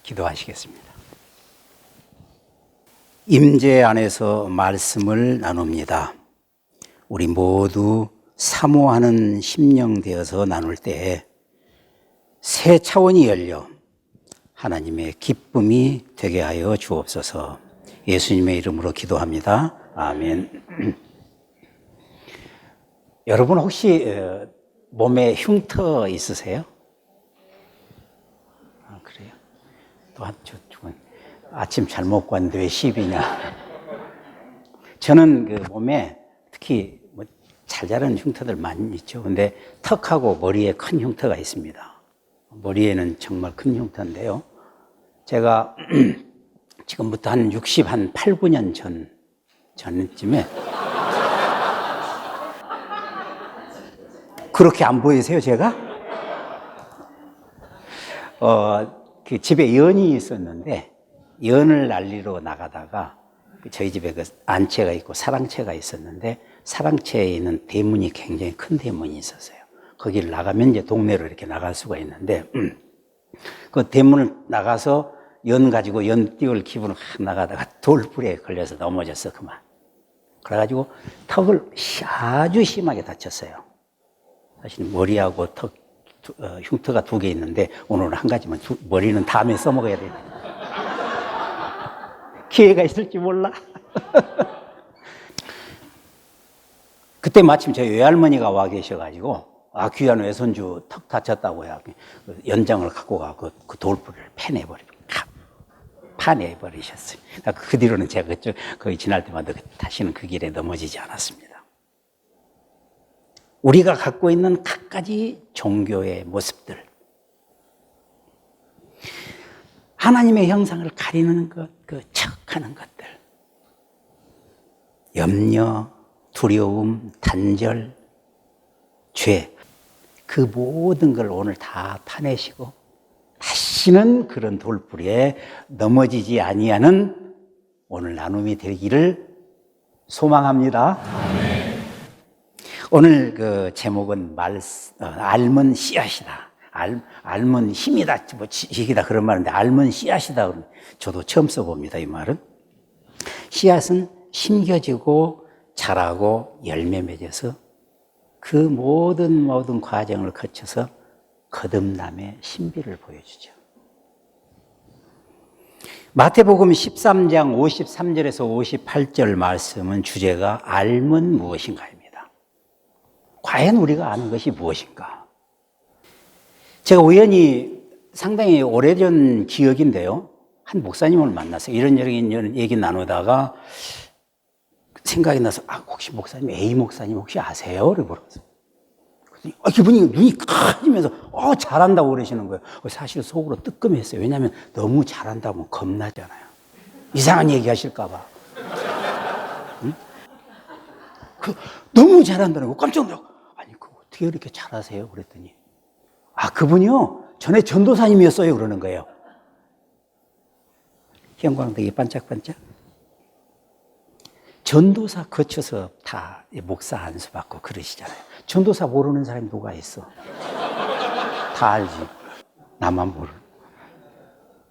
기도하시겠습니다. 임재 안에서 말씀을 나눕니다. 우리 모두 사모하는 심령 되어서 나눌 때에 새 차원이 열려 하나님의 기쁨이 되게 하여 주옵소서. 예수님의 이름으로 기도합니다. 아멘. 여러분 혹시 몸에 흉터 있으세요? 아, 그래요? 또 아침 잘 먹고 왔는데 왜 10이냐? 저는 그 몸에 특히 잘 자라는 흉터들 많이 있죠. 근데 턱하고 머리에 큰 흉터가 있습니다. 머리에는 정말 큰 흉터인데요. 제가 지금부터 한 8, 9년 전쯤에 그렇게 안 보이세요, 제가? 그 집에 연이 있었는데 연을 날리러 나가다가 저희 집에 그 안채가 있고 사랑채가 있었는데 사랑채에 있는 대문이 굉장히 큰 대문이 있었어요. 거기를 나가면 이제 동네로 이렇게 나갈 수가 있는데 그 대문을 나가서 연 가지고 연 띄울 기분을 나가다가 돌불에 걸려서 넘어졌어 그만. 그래가지고 턱을 아주 심하게 다쳤어요. 사실 머리하고 턱 흉터가 2개 있는데 오늘은 한 가지만, 머리는 다음에 써먹어야 돼. 기회가 있을지 몰라. 그때 마침 저희 외할머니가 와 계셔가지고 귀한 외손주 턱 다쳤다고요. 연장을 갖고 가고 그 돌불을 파내버리셨어요. 그 뒤로는 제가 거기 지날 때마다 다시는 그 길에 넘어지지 않았습니다. 우리가 갖고 있는 갖가지 종교의 모습들, 하나님의 형상을 가리는 것, 그 척하는 것들, 염려, 두려움, 단절, 죄, 그 모든 걸 오늘 다 파내시고 다시는 그런 돌불에 넘어지지 아니하는 오늘 나눔이 되기를 소망합니다. 아멘. 오늘 그 제목은 알면 씨앗이다. 알면 힘이다. 지식이다. 그런 말인데 알면 씨앗이다. 저도 처음 써봅니다. 이 말은. 씨앗은 심겨지고 자라고 열매 맺어서 그 모든 과정을 거쳐서 거듭남의 신비를 보여주죠. 마태복음 13장 53절에서 58절 말씀은 주제가 알면 무엇인가입니다. 과연 우리가 아는 것이 무엇인가? 제가 우연히 상당히 오래전 기억인데요. 한 목사님을 만났어요. 이런 얘기 나누다가 생각이 나서 혹시 목사님, A 목사님 혹시 아세요? 이렇게 물어봤어요. 그분이 눈이 커지면서 잘한다고 그러시는 거예요. 사실 속으로 뜨끔했어요. 왜냐하면 너무 잘한다면 겁나잖아요. 이상한 얘기 하실까 봐. 응? 너무 잘한다는 거 깜짝 놀라고. 아니 어떻게 이렇게 잘하세요? 그랬더니 그분이요 전에 전도사님이었어요. 그러는 거예요. 형광등이 반짝반짝. 전도사 거쳐서 다 목사 안수 받고 그러시잖아요. 전도사 모르는 사람이 누가 있어? 다 알지. 나만 모르.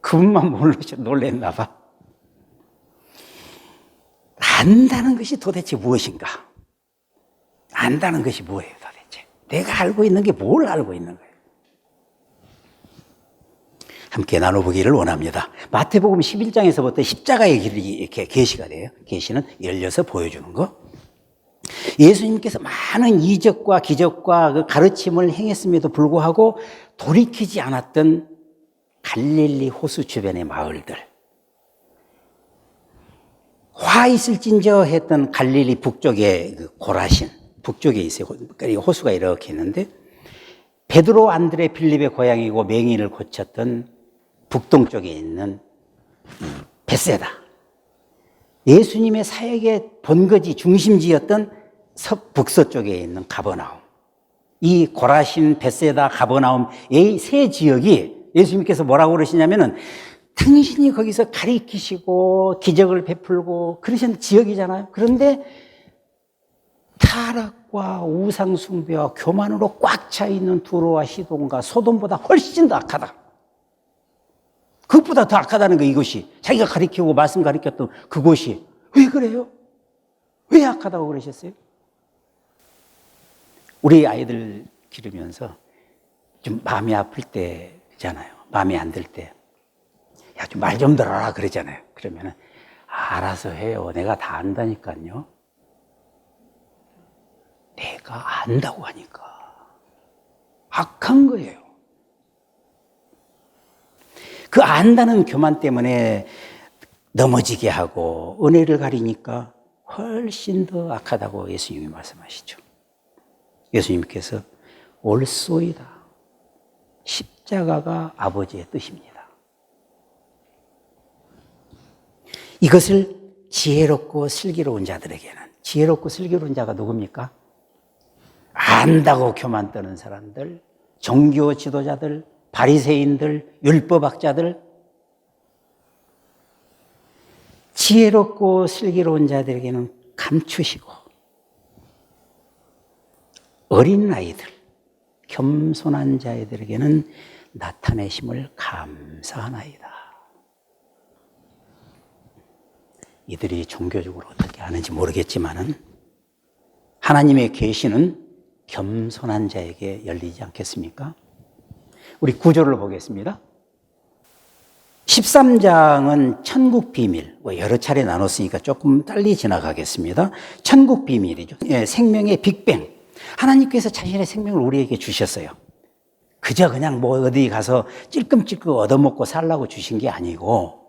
그분만 놀랬나 봐. 안다는 것이 도대체 무엇인가? 안다는 것이 뭐예요 도대체? 내가 알고 있는 게 뭘 알고 있는 거예요? 함께 나눠보기를 원합니다. 마태복음 11장에서부터 십자가의 길이 이렇게 계시가 돼요. 계시는 열려서 보여주는 거. 예수님께서 많은 이적과 기적과 그 가르침을 행했음에도 불구하고 돌이키지 않았던 갈릴리 호수 주변의 마을들. 화 있을진저 했던 갈릴리 북쪽에 그 고라신, 북쪽에 있어요. 호수가 이렇게 있는데 베드로, 안드레, 빌립의 고향이고 맹인을 고쳤던 북동쪽에 있는 벳세다. 예수님의 사역의 본거지 중심지였던 북서쪽에 있는 가버나움. 이 고라신, 벳세다, 가버나움 이 세 지역이 예수님께서 뭐라고 그러시냐면은 당신이 거기서 가리키시고 기적을 베풀고 그러신 지역이잖아요. 그런데 타락과 우상숭배와 교만으로 꽉 차 있는 두로와 시돈과 소돔보다 훨씬 더 악하다. 그 그것보다 더 악하다는 거 이것이. 자기가 가르치고 말씀 가르쳤던 그것이. 왜 그래요? 왜 악하다고 그러셨어요? 우리 아이들 기르면서 좀 마음이 아플 때잖아요. 마음이 안 들 때. 야, 좀 말 좀 들어라 그러잖아요. 그러면은 알아서 해요. 내가 다 안다니까요. 내가 안다고 하니까 악한 거예요. 그 안다는 교만 때문에 넘어지게 하고 은혜를 가리니까 훨씬 더 악하다고 예수님이 말씀하시죠. 예수님께서 옳소이다. 십자가가 아버지의 뜻입니다. 이것을 지혜롭고 슬기로운 자들에게는, 지혜롭고 슬기로운 자가 누굽니까? 안다고 교만 떠는 사람들, 종교 지도자들, 바리새인들, 율법학자들, 지혜롭고 슬기로운 자들에게는 감추시고 어린 아이들, 겸손한 자들에게는 나타내심을 감사하나이다. 이들이 종교적으로 어떻게 하는지 모르겠지만은 하나님의 계시는 겸손한 자에게 열리지 않겠습니까? 우리 구조를 보겠습니다. 13장은 천국 비밀, 여러 차례 나눴으니까 조금 빨리 지나가겠습니다. 천국 비밀이죠. 생명의 빅뱅. 하나님께서 자신의 생명을 우리에게 주셨어요. 그저 그냥 뭐 어디 가서 찔끔찔끔 얻어먹고 살라고 주신 게 아니고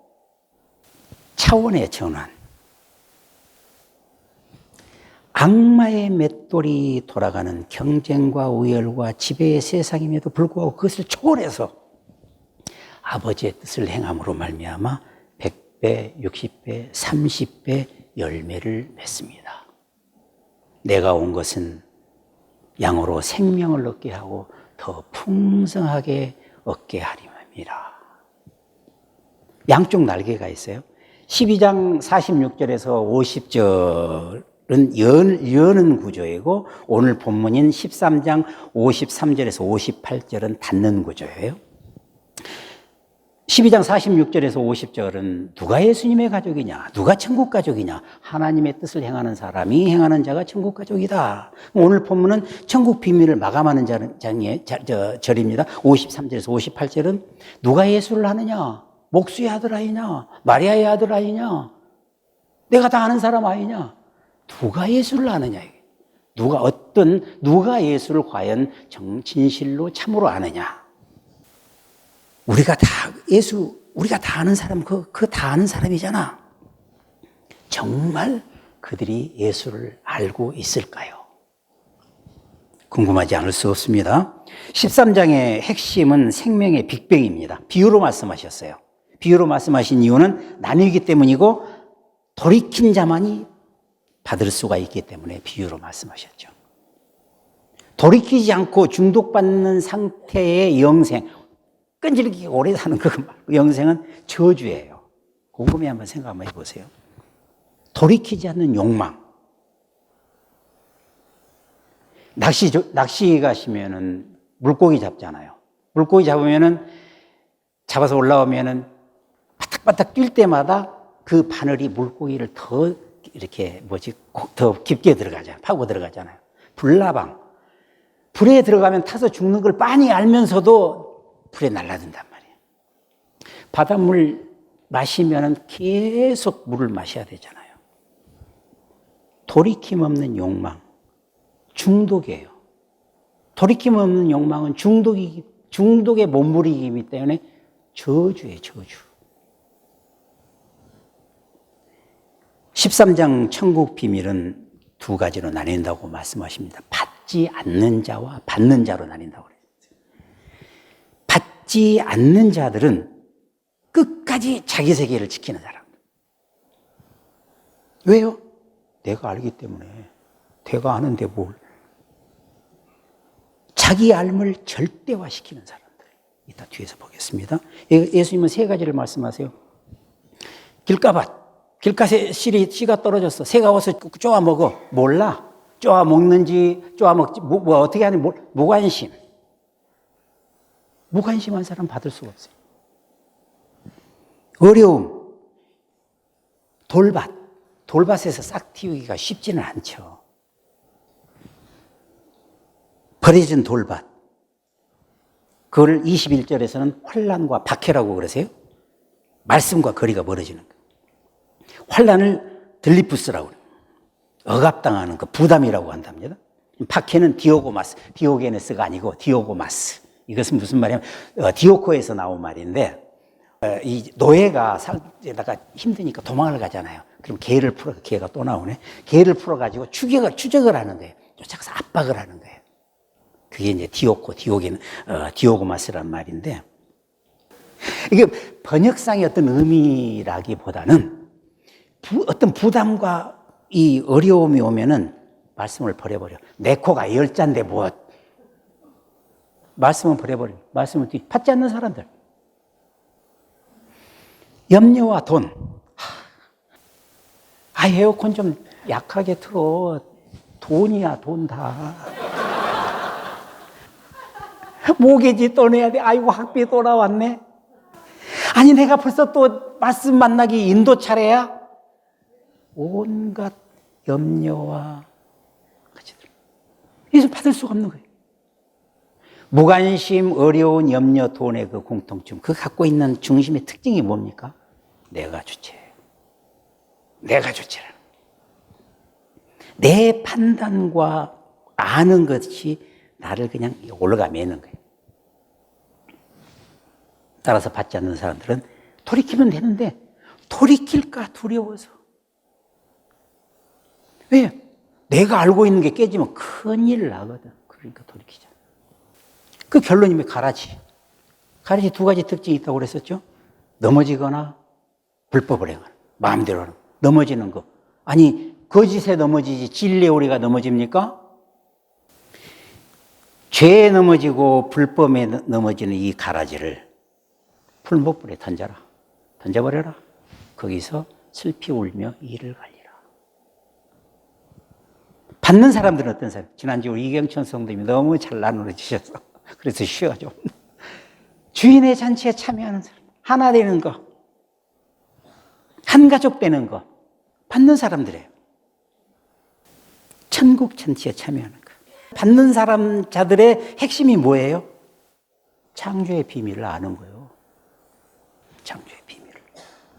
차원의 전환. 악마의 맷돌이 돌아가는 경쟁과 우열과 지배의 세상임에도 불구하고 그것을 초월해서 아버지의 뜻을 행함으로 말미암아 100배, 60배, 30배 열매를 맺습니다. 내가 온 것은 양으로 생명을 얻게 하고 더 풍성하게 얻게 하림이라. 양쪽 날개가 있어요. 12장 46절에서 50절은 여는 구조이고 오늘 본문인 13장 53절에서 58절은 닫는 구조예요. 12장 46절에서 50절은 누가 예수님의 가족이냐, 누가 천국 가족이냐, 하나님의 뜻을 행하는 사람이 행하는 자가 천국 가족이다. 오늘 본문은 천국 비밀을 마감하는 절입니다. 53절에서 58절은 누가 예수를 하느냐, 목수의 아들 아니냐, 마리아의 아들 아니냐, 내가 다 아는 사람 아니냐, 누가 예수를 아느냐, 누가 예수를 과연 진실로 참으로 아느냐. 우리가 다 아는 사람, 그 다 아는 사람이잖아. 정말 그들이 예수를 알고 있을까요? 궁금하지 않을 수 없습니다. 13장의 핵심은 생명의 빅뱅입니다. 비유로 말씀하셨어요. 비유로 말씀하신 이유는 나뉘기 때문이고 돌이킨 자만이 받을 수가 있기 때문에 비유로 말씀하셨죠. 돌이키지 않고 중독받는 상태의 영생, 끈질기게 오래 사는 그 영생은 저주예요. 곰곰이 한번 생각 한번 해보세요. 돌이키지 않는 욕망. 낚시 가시면은 물고기 잡잖아요. 물고기 잡아서 올라오면은 바닥바닥 뛸 때마다 그 바늘이 물고기를 더 더 깊게 파고 들어가잖아요. 불나방. 불에 들어가면 타서 죽는 걸 빤히 알면서도 불에 날아든단 말이에요. 바닷물 마시면 계속 물을 마셔야 되잖아요. 돌이킴 없는 욕망, 중독이에요. 돌이킴 없는 욕망은 중독의 몸부림이기 때문에 저주예요, 저주. 13장 천국 비밀은 두 가지로 나뉜다고 말씀하십니다. 받지 않는 자와 받는 자로 나뉜다고 그래요. 받지 않는 자들은 끝까지 자기 세계를 지키는 사람. 왜요? 내가 알기 때문에. 내가 아는데 뭘. 자기 알을 절대화시키는 사람들. 이따 뒤에서 보겠습니다. 예수님은 세 가지를 말씀하세요. 길가에 씨가 떨어졌어. 새가 와서 쪼아 먹어. 몰라. 쪼아 먹는지, 쪼아 먹지, 어떻게 하는지, 무관심. 무관심한 사람 받을 수가 없어요. 어려움, 돌밭에서 싹 틔우기가 쉽지는 않죠. 버려진 돌밭. 그걸 21절에서는 환난과 박해라고 그러세요. 말씀과 거리가 멀어지는 거예요. 환난을 들리푸스라고 그래요. 억압당하는 그 부담이라고 한답니다. 박해는 디오게네스가 아니고 디오고마스. 이것은 무슨 말이냐면 디오코에서 나온 말인데 이 노예가 살다가 힘드니까 도망을 가잖아요. 그럼 개가 또 나오네. 개를 풀어가지고 추적을 하는 거예요. 쫓아가서 압박을 하는 거예요. 그게 이제 디오고마스란 말인데, 이게 번역상의 어떤 의미라기보다는 어떤 부담과 이 어려움이 오면은 말씀을 버려버려. 내 코가 10자인데 뭐. 말씀은 버려버려. 말씀을 받지 않는 사람들. 염려와 돈. 에어컨 좀 약하게 틀어. 돈이야, 돈 다. 모기지 또 내야 돼. 아이고, 학비 또 나왔네. 아니, 내가 벌써 또 말씀 만나기 인도 차례야? 온갖 염려와 같이 들어. 이래서 받을 수가 없는 거예요. 무관심, 어려운 염려, 돈의 그 공통점. 그 갖고 있는 중심의 특징이 뭡니까? 내가 주체예요. 내가 주체라는 거예요. 내 판단과 아는 것이 나를 그냥 올라가 매는 거예요. 따라서 받지 않는 사람들은 돌이키면 되는데 돌이킬까 두려워서. 왜? 내가 알고 있는 게 깨지면 큰일 나거든. 그러니까 돌이키자. 그 결론이 가라지. 가라지 두 가지 특징이 있다고 그랬었죠. 넘어지거나 불법을 행하는. 마음대로 하는. 넘어지는 거. 아니, 거짓에 넘어지지 진리에 우리가 넘어집니까? 죄에 넘어지고 불법에 넘어지는 이 가라지를 풀목불에 던져라. 던져버려라. 거기서 슬피 울며 이를 갈리라. 받는 사람들은 어떤 사람? 지난주 우리 이경천 성도님이 너무 잘 나누어 주셔서 그래서 쉬어가지고 주인의 잔치에 참여하는 사람, 하나 되는 거, 한 가족 되는 거, 받는 사람들이에요. 천국 잔치에 참여하는 거. 받는 자들의 핵심이 뭐예요? 창조의 비밀을 아는 거예요. 창조의 비밀을.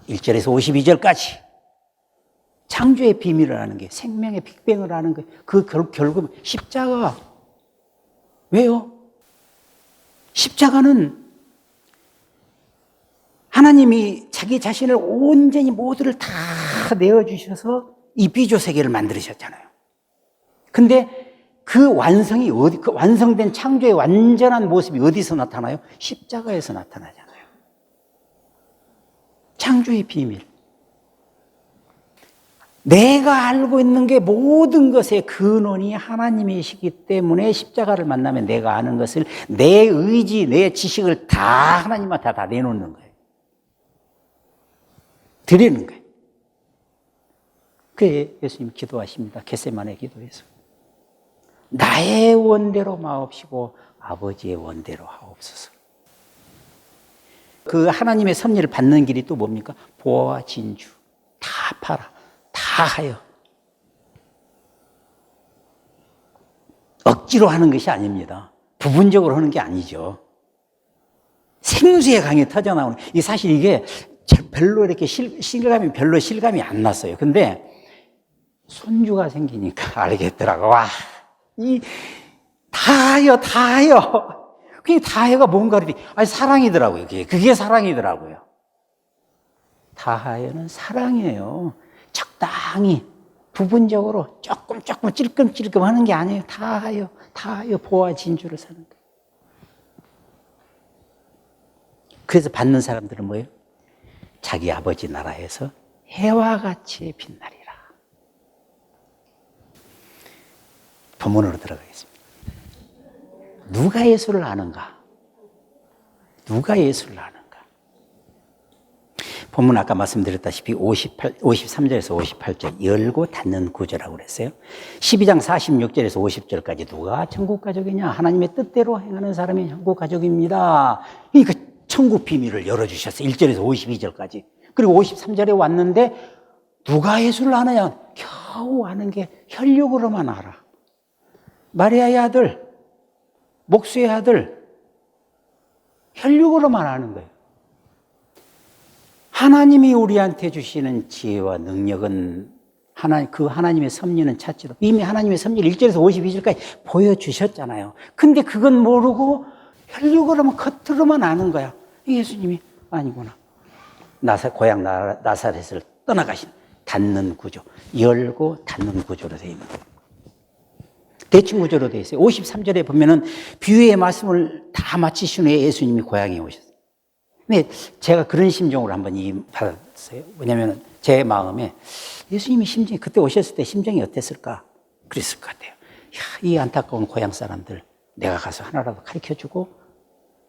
1절에서 52절까지 창조의 비밀을 아는 게, 생명의 빅뱅을 아는 게, 그 결국 십자가. 왜요? 십자가는 하나님이 자기 자신을 온전히 모두를 다 내어주셔서 이 비조 세계를 만들으셨잖아요. 근데 그 완성된 창조의 완전한 모습이 어디서 나타나요? 십자가에서 나타나잖아요. 창조의 비밀. 내가 알고 있는 게 모든 것의 근원이 하나님이시기 때문에 십자가를 만나면 내가 아는 것을 내 의지, 내 지식을 다 하나님한테 다 내놓는 거예요. 드리는 거예요. 그게 예수님 기도하십니다. 겟세마네 기도에서. 나의 원대로 마옵시고 아버지의 원대로 하옵소서. 그 하나님의 섭리를 받는 길이 또 뭡니까? 보화와 진주 다 팔아. 다 하여. 억지로 하는 것이 아닙니다. 부분적으로 하는 게 아니죠. 생수의 강이 터져나오는. 사실 이게 별로 이렇게 실감이 안 났어요. 근데 손주가 생기니까 알겠더라고. 와, 다 하여. 그게 다 하여가 뭔가 아니 사랑이더라고요. 그게 사랑이더라고요. 다 하여는 사랑이에요. 적당히 부분적으로 조금 찔끔찔끔 하는 게 아니에요. 다 하여 보화 진주를 사는 거예요. 그래서 받는 사람들은 뭐예요? 자기 아버지 나라에서 해와 같이 빛나리라. 본문으로 들어가겠습니다. 누가 예수를 아는가? 누가 예수를 아는가? 본문 아까 말씀드렸다시피 53절에서 58절 열고 닫는 구조라고 그랬어요. 12장 46절에서 50절까지 누가 천국 가족이냐? 하나님의 뜻대로 행하는 사람이 천국 가족입니다. 그러니까 천국 비밀을 열어주셨어요. 1절에서 52절까지. 그리고 53절에 왔는데 누가 예수를 아느냐? 겨우 아는 게 혈육으로만 알아. 마리아의 아들, 목수의 아들, 혈육으로만 아는 거예요. 하나님이 우리한테 주시는 지혜와 능력은 그 하나님의 섭리는 찾지도 이미 하나님의 섭리를 1절에서 52절까지 보여주셨잖아요. 근데 그건 모르고 혈육으로만 겉으로만 아는 거야. 예수님이 아니구나. 고향 나사렛을 떠나가신 닫는 구조, 열고 닫는 구조로 되어 있는 거예요. 대칭 구조로 되어 있어요. 53절에 보면은 비유의 말씀을 다 마치신 후에 예수님이 고향에 오셨어요. 근데 제가 그런 심정으로 한번 받았어요. 왜냐하면 제 마음에 예수님이 심정이 그때 오셨을 때 심정이 어땠을까? 그랬을 것 같아요. 이 안타까운 고향 사람들 내가 가서 하나라도 가르쳐주고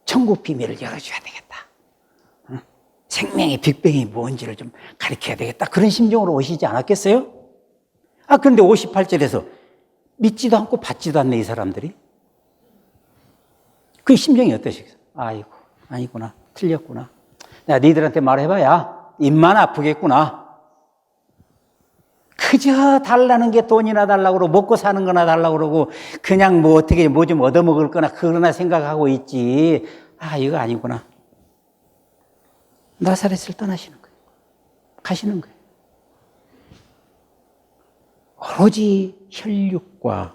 천국 비밀을 열어줘야 되겠다. 생명의 빅뱅이 뭔지를 좀 가르쳐야 되겠다. 그런 심정으로 오시지 않았겠어요? 그런데 58절에서 믿지도 않고 받지도 않네, 이 사람들이. 그 심정이 어떠시겠어요? 아이고, 아니구나. 틀렸구나. 내가 니들한테 말해봐야 입만 아프겠구나. 그저 달라는 게 돈이나 달라고 그러고 먹고 사는 거나 달라고 그러고 그냥 뭐 어떻게 뭐 좀 얻어먹을 거나 그러나 생각하고 있지. 이거 아니구나. 나사렛을 떠나시는 거예요. 가시는 거예요. 오로지 혈육과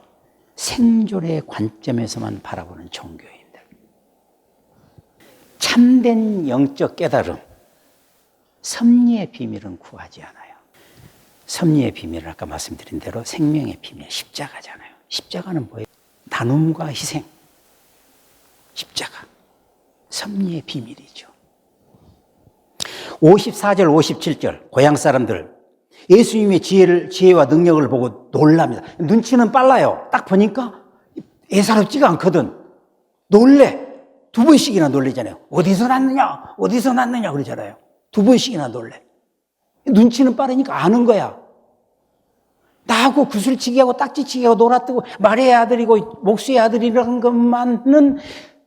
생존의 관점에서만 바라보는 종교인들. 참된 영적 깨달음, 섭리의 비밀은 구하지 않아요. 섭리의 비밀은 아까 말씀드린 대로 생명의 비밀, 십자가잖아요. 십자가는 뭐예요? 나눔과 희생. 십자가. 섭리의 비밀이죠. 54절, 57절, 고향 사람들. 예수님의 지혜와 능력을 보고 놀랍니다. 눈치는 빨라요. 딱 보니까 예사롭지가 않거든. 놀래. 2번씩이나 놀래잖아요. 어디서 났느냐? 어디서 났느냐? 그러잖아요. 2번씩이나 놀래. 눈치는 빠르니까 아는 거야. 나하고 구슬치기하고 딱지치기하고 놀았다고 마리아의 아들이고 목수의 아들이라는 것만은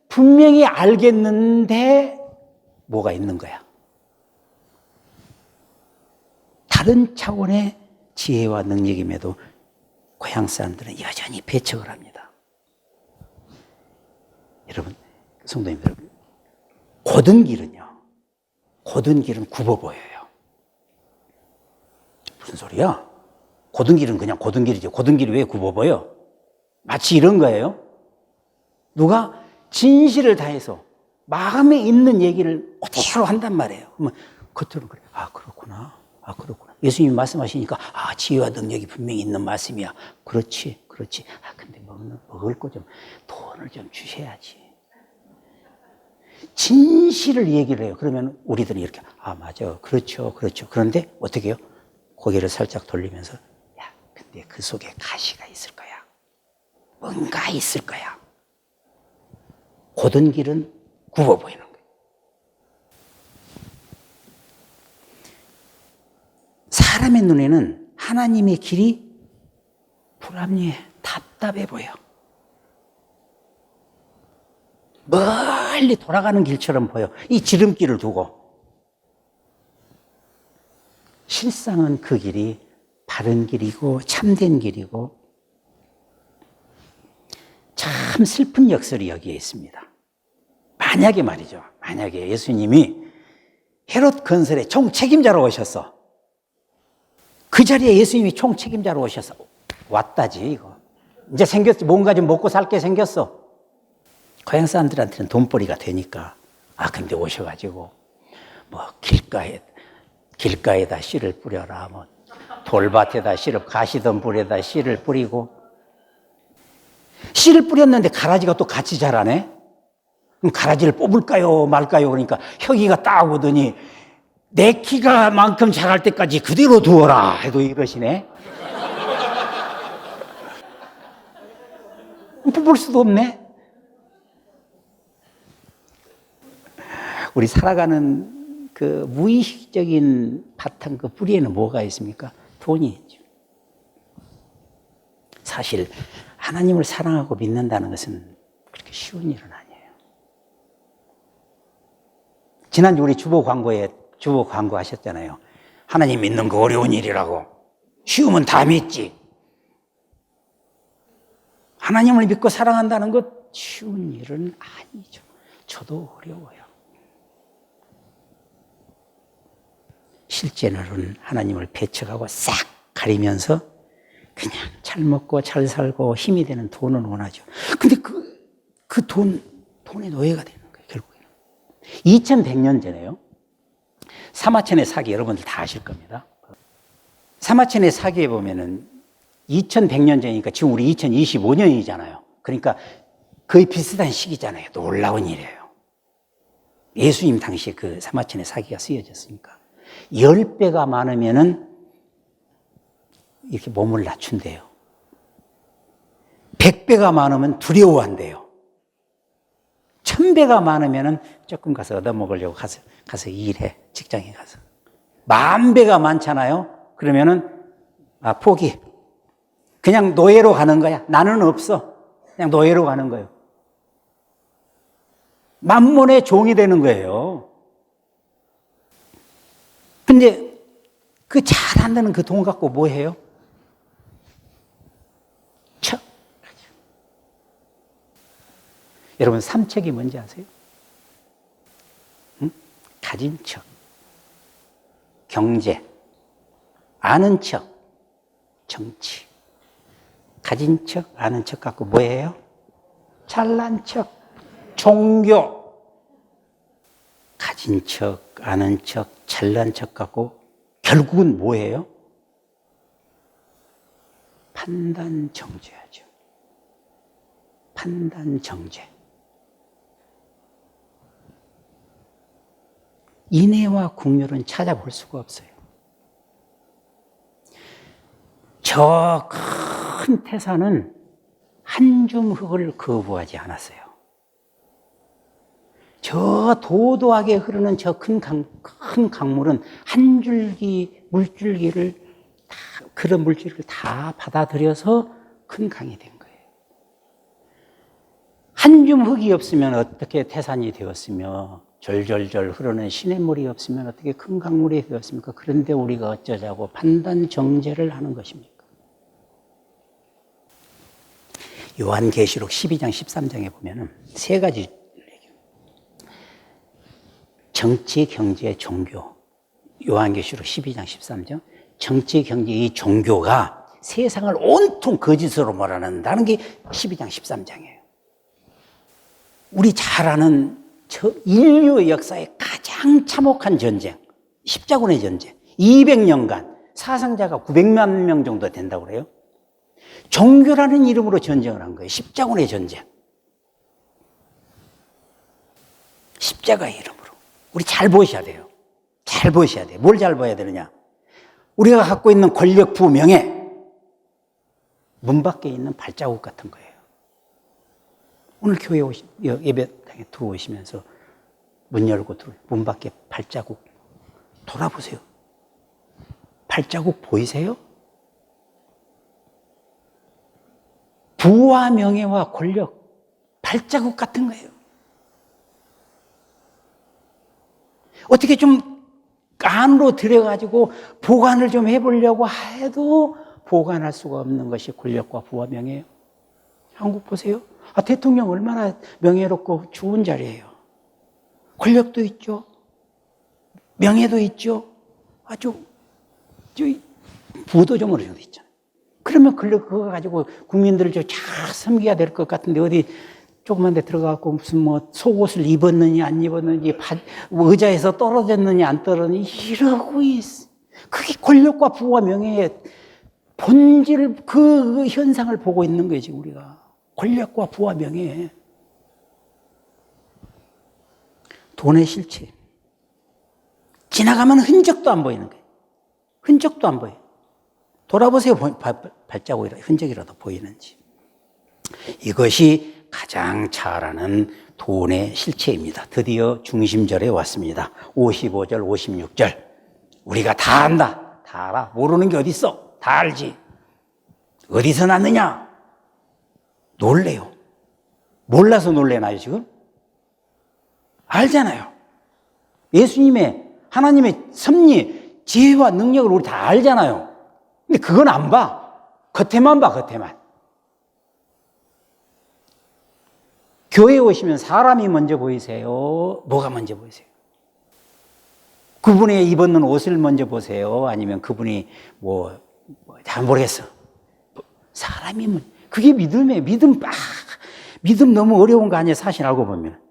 분명히 알겠는데 뭐가 있는 거야. 다른 차원의 지혜와 능력임에도 고향 사람들은 여전히 배척을 합니다. 여러분, 성도님들, 고든 길은 굽어 보여요. 무슨 소리야? 고든 길은 그냥 고든 길이죠. 고든 길이 왜 굽어 보여? 마치 이런 거예요. 누가 진실을 다해서 마음에 있는 얘기를 그대로 한단 말이에요. 그러면 겉으로는 그래. 그렇구나. 예수님이 말씀하시니까 지혜와 능력이 분명히 있는 말씀이야. 그렇지. 근데 먹을 거 좀 돈을 좀 주셔야지. 진실을 얘기를 해요. 그러면 우리들은 이렇게 맞아. 그렇죠. 그런데 어떻게 해요? 고개를 살짝 돌리면서 근데 그 속에 가시가 있을 거야. 뭔가 있을 거야. 고든 길은 굽어 보이는 거예요. 사람의 눈에는 하나님의 길이 불합리해, 답답해 보여. 멀리 돌아가는 길처럼 보여. 이 지름길을 두고. 실상은 그 길이 바른 길이고 참된 길이고 참 슬픈 역설이 여기에 있습니다. 만약에 말이죠. 만약에 예수님이 헤롯 건설의 총책임자로 오셨어. 그 자리에 예수님이 총책임자로 오셨어. 왔다지 이거. 이제 생겼어. 뭔가 좀 먹고 살게 생겼어. 고향 사람들한테는 돈벌이가 되니까. 근데 오셔가지고 뭐 길가에다 씨를 뿌려라. 뭐 돌밭에다 씨를 가시던 불에다 씨를 뿌리고 씨를 뿌렸는데 가라지가 또 같이 자라네. 그럼 가라지를 뽑을까요 말까요? 그러니까 혁이가 딱 오더니 내 키가 만큼 자랄 때까지 그대로 두어라 해도 이러시네. 뽑을 수도 없네. 우리 살아가는 그 무의식적인 바탕 그 뿌리에는 뭐가 있습니까? 돈이 있죠. 사실 하나님을 사랑하고 믿는다는 것은 그렇게 쉬운 일은 아니에요. 지난주 우리 주보 광고 하셨잖아요. 하나님 믿는 거 어려운 일이라고. 쉬우면 다 믿지. 하나님을 믿고 사랑한다는 것 쉬운 일은 아니죠. 저도 어려워요. 실제로는 하나님을 배척하고 싹 가리면서 그냥 잘 먹고 잘 살고 힘이 되는 돈을 원하죠. 근데 돈의 노예가 되는 거예요, 결국에는. 2100년 전에요. 사마천의 사기 여러분들 다 아실 겁니다. 사마천의 사기에 보면은 2100년 전이니까 지금 우리 2025년이잖아요. 그러니까 거의 비슷한 시기잖아요. 놀라운 일이에요. 예수님 당시에 그 사마천의 사기가 쓰여졌으니까. 10배가 많으면은 이렇게 몸을 낮춘대요. 100배가 많으면 두려워한대요. 1000배가 많으면은 조금 가서 얻어먹으려고 가서 일해. 직장에 가서. 10,000배가 많잖아요. 그러면은 포기. 그냥 노예로 가는 거야. 나는 없어. 그냥 노예로 가는 거예요. 만몬의 종이 되는 거예요. 근데 그 잘한다는 그 돈 갖고 뭐 해요? 척. 여러분 삼척이 뭔지 아세요? 응? 가진 척, 경제, 아는 척, 정치. 가진 척, 아는 척 갖고 뭐예요? 잘난 척, 종교. 가진 척, 아는 척, 잘난 척 갖고 결국은 뭐예요? 판단 정죄하죠. 판단 정죄. 인애와 국률은 찾아볼 수가 없어요. 저 큰 태산은 한 줌 흙을 거부하지 않았어요. 저 도도하게 흐르는 저 큰 강물은 한 줄기 물줄기를 그런 물줄기를 다 받아들여서 큰 강이 된 거예요. 한 줌 흙이 없으면 어떻게 태산이 되었으며 절절절 흐르는 시냇물이 없으면 어떻게 큰 강물이 되었습니까? 그런데 우리가 어쩌자고 판단 정죄를 하는 것입니까? 요한계시록 12장 13장에 보면은 세 가지 얘기해요. 정치, 경제, 종교. 요한계시록 12장 13장. 정치, 경제, 이 종교가 세상을 온통 거짓으로 몰아낸다는 게 12장 13장이에요. 우리 잘 아는 인류 역사의 가장 참혹한 전쟁, 십자군의 전쟁, 200년간 사상자가 900만 명 정도 된다고 그래요. 종교라는 이름으로 전쟁을 한 거예요. 십자군의 전쟁. 십자가의 이름으로. 우리 잘 보셔야 돼요. 잘 보셔야 돼요. 뭘 잘 봐야 되느냐? 우리가 갖고 있는 권력, 부, 명예, 문 밖에 있는 발자국 같은 거예요. 오늘 교회 예배당에 들어오시면서 문 열고 문 밖에 발자국 돌아보세요. 발자국 보이세요? 부와 명예와 권력, 발자국 같은 거예요. 어떻게 좀 안으로 들여가지고 보관을 좀 해보려고 해도 보관할 수가 없는 것이 권력과 부와 명예예요. 한국 보세요. 대통령 얼마나 명예롭고 좋은 자리예요. 권력도 있죠. 명예도 있죠. 아주 부도점으로 있잖아요. 그러면 그거 가지고 국민들을 잘 섬겨야 될 것 같은데 어디 조그만 데 들어가고 무슨 속옷을 입었느니 안 입었느니 의자에서 떨어졌느니 안 떨어졌느니 이러고 있어. 그게 권력과 부와 명예의 본질 그 현상을 보고 있는 거예요, 지금 우리가. 권력과 부와 명예. 돈의 실체. 지나가면 흔적도 안 보이는 거예요. 흔적도 안 보여요. 돌아보세요. 발자국이라도 흔적이라도 보이는지. 이것이 가장 잘 아는 돈의 실체입니다. 드디어 중심절에 왔습니다. 55절, 56절. 우리가 다 안다. 다 알아. 모르는 게 어디 있어? 다 알지. 어디서 났느냐? 놀래요. 몰라서 놀래나요, 지금? 알잖아요. 예수님의, 하나님의 섭리, 지혜와 능력을 우리 다 알잖아요. 근데 그건 안 봐. 겉에만 봐, 겉에만. 교회에 오시면 사람이 먼저 보이세요? 뭐가 먼저 보이세요? 그분의 입었는 옷을 먼저 보세요? 아니면 그분이 잘 모르겠어. 사람이 먼저. 그게 믿음이에요. 믿음 너무 어려운 거 아니에요? 사실 알고 보면.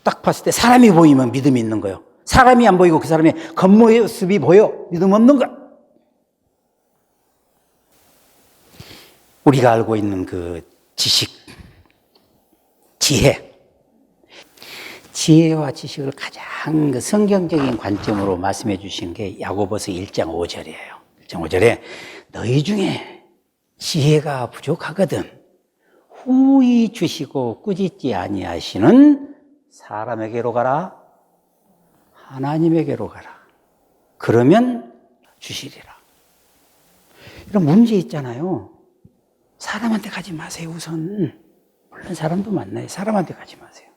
딱 봤을 때 사람이 보이면 믿음이 있는 거예요. 사람이 안 보이고 그 사람의 겉모습이 보여. 믿음 없는 거. 우리가 알고 있는 그 지식, 지혜와 지식을 가장 그 성경적인 관점으로 말씀해 주신 게 야고보서 1장 5절이에요. 1장 5절에 너희 중에 지혜가 부족하거든 후히 주시고 꾸짖지 아니하시는 사람에게로 가라, 하나님에게로 가라. 그러면 주시리라. 이런 문제 있잖아요. 사람한테 가지 마세요, 우선. 물론 사람도 만나요. 사람한테 가지 마세요.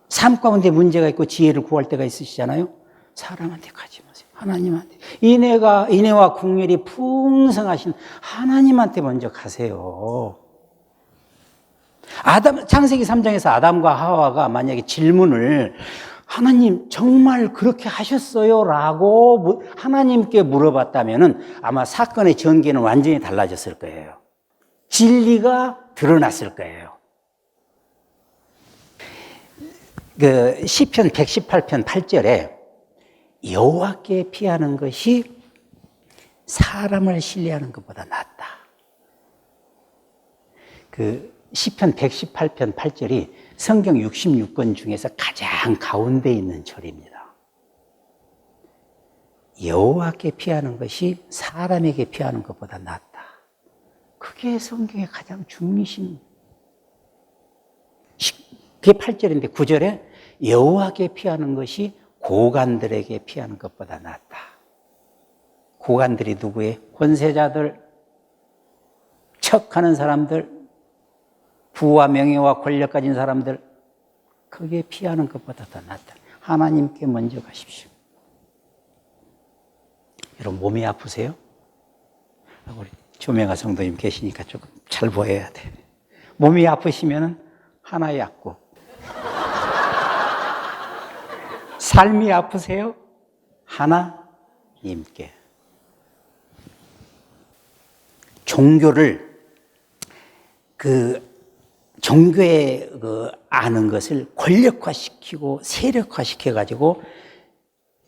삶 가운데 문제가 있고 지혜를 구할 때가 있으시잖아요. 사람한테 가지 마세요. 하나님한테. 인애와 긍휼이 풍성하신 하나님한테 먼저 가세요. 창세기 3장에서 아담과 하와가 만약에 질문을 하나님 정말 그렇게 하셨어요? 라고 하나님께 물어봤다면 아마 사건의 전개는 완전히 달라졌을 거예요. 진리가 드러났을 거예요. 그 시편 118편 8절에 여호와께 피하는 것이 사람을 신뢰하는 것보다 낫다. 그 시편 118편 8절이 성경 66권 중에서 가장 가운데 있는 절입니다. 여호와께 피하는 것이 사람에게 피하는 것보다 낫다. 그게 성경의 가장 중심입니다. 그게 8절인데 9절에 여호와께 피하는 것이 고관들에게 피하는 것보다 낫다. 고관들이 누구예요? 권세자들, 척하는 사람들, 부와 명예와 권력 가진 사람들, 그게 피하는 것보다 더 낫다. 하나님께 먼저 가십시오. 여러분 몸이 아프세요? 우리 조명아 성도님 계시니까 조금 잘 보여야 돼. 몸이 아프시면 하나 약국. 삶이 아프세요? 하나님께. 종교를 종교에 아는 것을 권력화시키고 세력화시켜가지고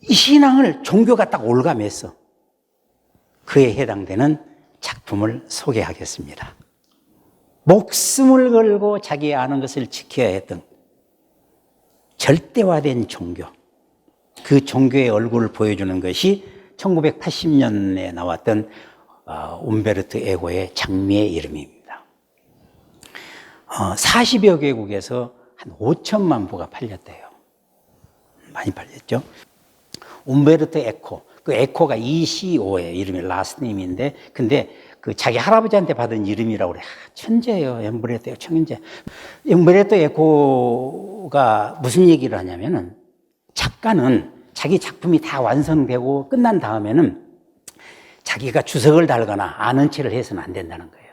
이 신앙을 종교가 딱 올가맸어. 그에 해당되는 작품을 소개하겠습니다. 목숨을 걸고 자기 아는 것을 지켜야 했던 절대화된 종교. 그 종교의 얼굴을 보여주는 것이 1980년에 나왔던 움베르토 에코의 장미의 이름입니다. 40여 개국에서 한 5천만 부가 팔렸대요. 많이 팔렸죠. 움베르토 에코. 그 에코가 ECO예요. 이름이 라스트네임인데, 근데 그 자기 할아버지한테 받은 이름이라고 그래. 천재예요. 움베르토 에코, 천재. 움베르토 에코가 무슨 얘기를 하냐면은, 작가는 자기 작품이 다 완성되고 끝난 다음에는 자기가 주석을 달거나 아는 체를 해서는 안 된다는 거예요.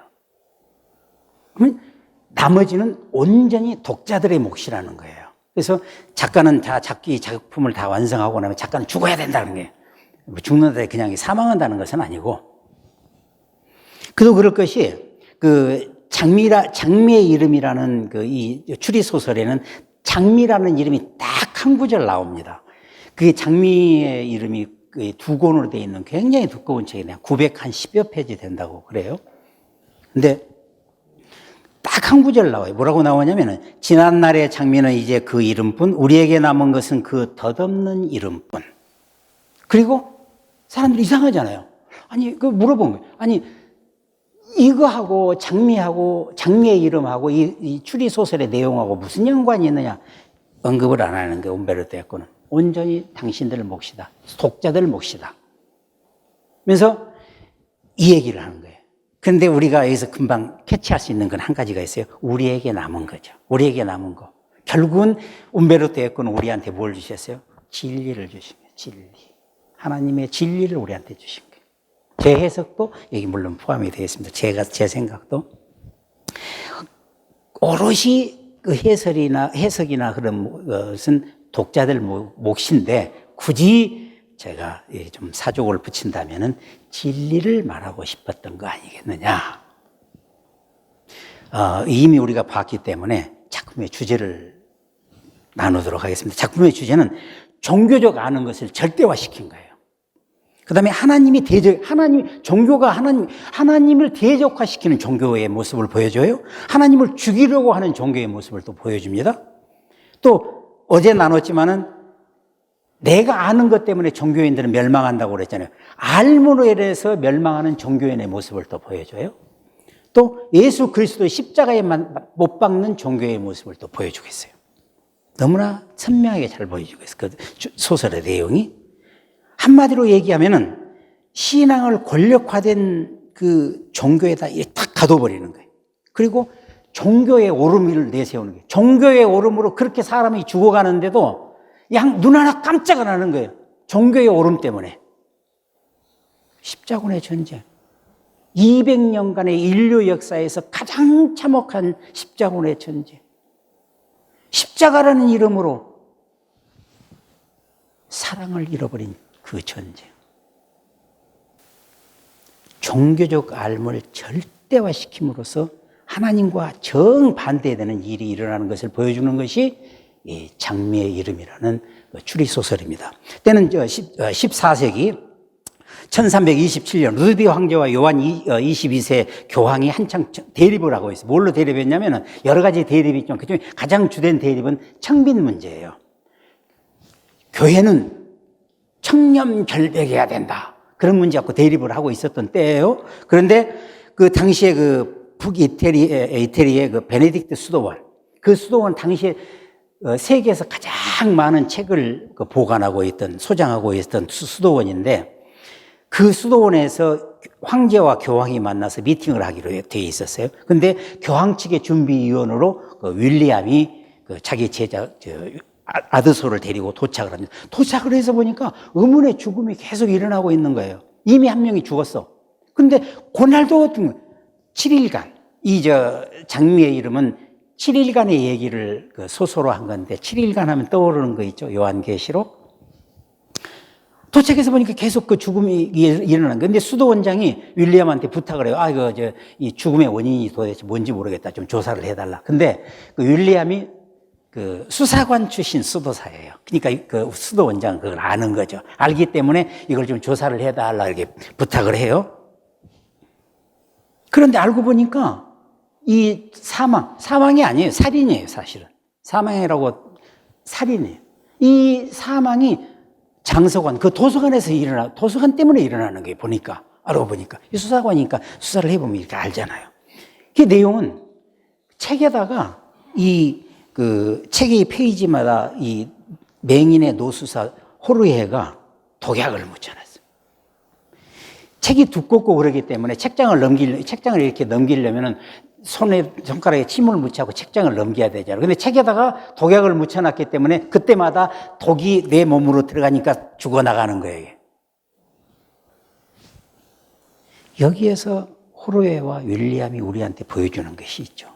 그러면 나머지는 온전히 독자들의 몫이라는 거예요. 그래서 작가는 자기 작품을 다 완성하고 나면 작가는 죽어야 된다는 거예요. 죽는다 그냥 사망한다는 것은 아니고. 그도 그럴 것이 장미의 이름이라는 이 추리소설에는 장미라는 이름이 딱 한 구절 나옵니다. 그게 장미의 이름이 두 권으로 되어 있는 굉장히 두꺼운 책이네요. 910여 페이지 된다고 그래요. 근데 딱 한 구절 나와요. 뭐라고 나오냐면은, 지난날의 장미는 이제 그 이름뿐, 우리에게 남은 것은 그 덧없는 이름뿐. 그리고 사람들이 이상하잖아요. 아니, 물어본 거예요. 아니, 이거하고 장미의 이름하고 이 추리소설의 내용하고 무슨 연관이 있느냐? 언급을 안 하는 거예요. 움베르토 에코는. 온전히 당신들 몫이다. 독자들 몫이다. 그래서 이 얘기를 하는 거예요. 그런데 우리가 여기서 금방 캐치할 수 있는 건 한 가지가 있어요. 우리에게 남은 거죠. 우리에게 남은 거. 결국은 움베르토 에코는 우리한테 뭘 주셨어요? 진리를 주신 거예요. 진리. 하나님의 진리를 우리한테 주신 거예요. 제 해석도 여기 물론 포함이 되어 있습니다. 제 생각도 오롯이 그 해석이나 그런 것은 독자들 몫인데 굳이 제가 좀 사족을 붙인다면은 진리를 말하고 싶었던 거 아니겠느냐. 이미 우리가 봤기 때문에 작품의 주제를 나누도록 하겠습니다. 작품의 주제는 종교적 아는 것을 절대화시킨 거예요. 그 다음에 종교가 하나님을 대적화시키는 종교의 모습을 보여줘요. 하나님을 죽이려고 하는 종교의 모습을 또 보여줍니다. 또 어제 나눴지만은 내가 아는 것 때문에 종교인들은 멸망한다고 그랬잖아요. 알므로 인해서 멸망하는 종교인의 모습을 또 보여줘요. 또 예수 그리스도의 십자가에 못 박는 종교의 모습을 또 보여주고 있어요. 너무나 선명하게 잘 보여주고 있어요. 그 소설의 내용이. 한마디로 얘기하면은 신앙을 권력화된 그 종교에다 딱 가둬버리는 거예요. 그리고 종교의 오름을 내세우는 거예요. 종교의 오름으로 그렇게 사람이 죽어가는데도 눈 하나 깜짝 안 하는 거예요. 종교의 오름 때문에. 십자군의 전쟁. 200년간의 인류 역사에서 가장 참혹한 십자군의 전쟁. 십자가라는 이름으로 사랑을 잃어버린 그 전쟁. 종교적 알을 절대화시킴으로써 하나님과 정반대되는 일이 일어나는 것을 보여주는 것이 이 장미의 이름이라는 추리소설입니다. 때는 14세기 1327년 루드비 황제와 요한 22세 교황이 한창 대립을 하고 있어요. 뭘로 대립했냐면 여러 가지 대립이 있지만 그중에 가장 주된 대립은 청빈 문제예요. 교회는 청렴결백해야 된다. 그런 문제 갖고 대립을 하고 있었던 때예요. 그런데 그 당시에 그 북이태리의 그 베네딕트 수도원, 그 수도원 당시에 세계에서 가장 많은 책을 보관하고 있던, 소장하고 있던 수도원인데 그 수도원에서 황제와 교황이 만나서 미팅을 하기로 되어 있었어요. 근데 교황 측의 준비위원으로 윌리엄이 자기 제자 아드소를 데리고 도착을 합니다. 도착을 해서 보니까 의문의 죽음이 계속 일어나고 있는 거예요. 이미 한 명이 죽었어. 근데 그날도 7일간, 장미의 이름은 7일간의 얘기를 소설로 한 건데 7일간 하면 떠오르는 거 있죠. 요한계시록. 도착해서 보니까 계속 그 죽음이 일어난 거예요. 근데 수도원장이 윌리엄한테 부탁을 해요. 이 죽음의 원인이 도대체 뭔지 모르겠다. 좀 조사를 해달라. 근데 그 윌리엄이 그 수사관 출신 수도사예요. 그러니까 그 수도원장은 그걸 아는 거죠. 알기 때문에 이걸 좀 조사를 해달라 이렇게 부탁을 해요. 그런데 알고 보니까 이 사망이 아니에요. 살인이에요, 사실은. 사망이라고 살인이에요. 이 사망이 장서관, 그 도서관 때문에 일어나는 거예요, 알고 보니까. 이 수사관이니까 수사를 해보면 이렇게 알잖아요. 그 내용은 책에다가 책의 페이지마다 이 맹인의 노수사 호르헤가 독약을 묻혀놨어요. 책이 두껍고 그러기 때문에 책장을 이렇게 넘기려면은 손가락에 침을 묻히고 책장을 넘겨야 되잖아요. 근데 책에다가 독약을 묻혀놨기 때문에 그때마다 독이 내 몸으로 들어가니까 죽어나가는 거예요. 여기에서 호르헤와 윌리엄이 우리한테 보여주는 것이 있죠.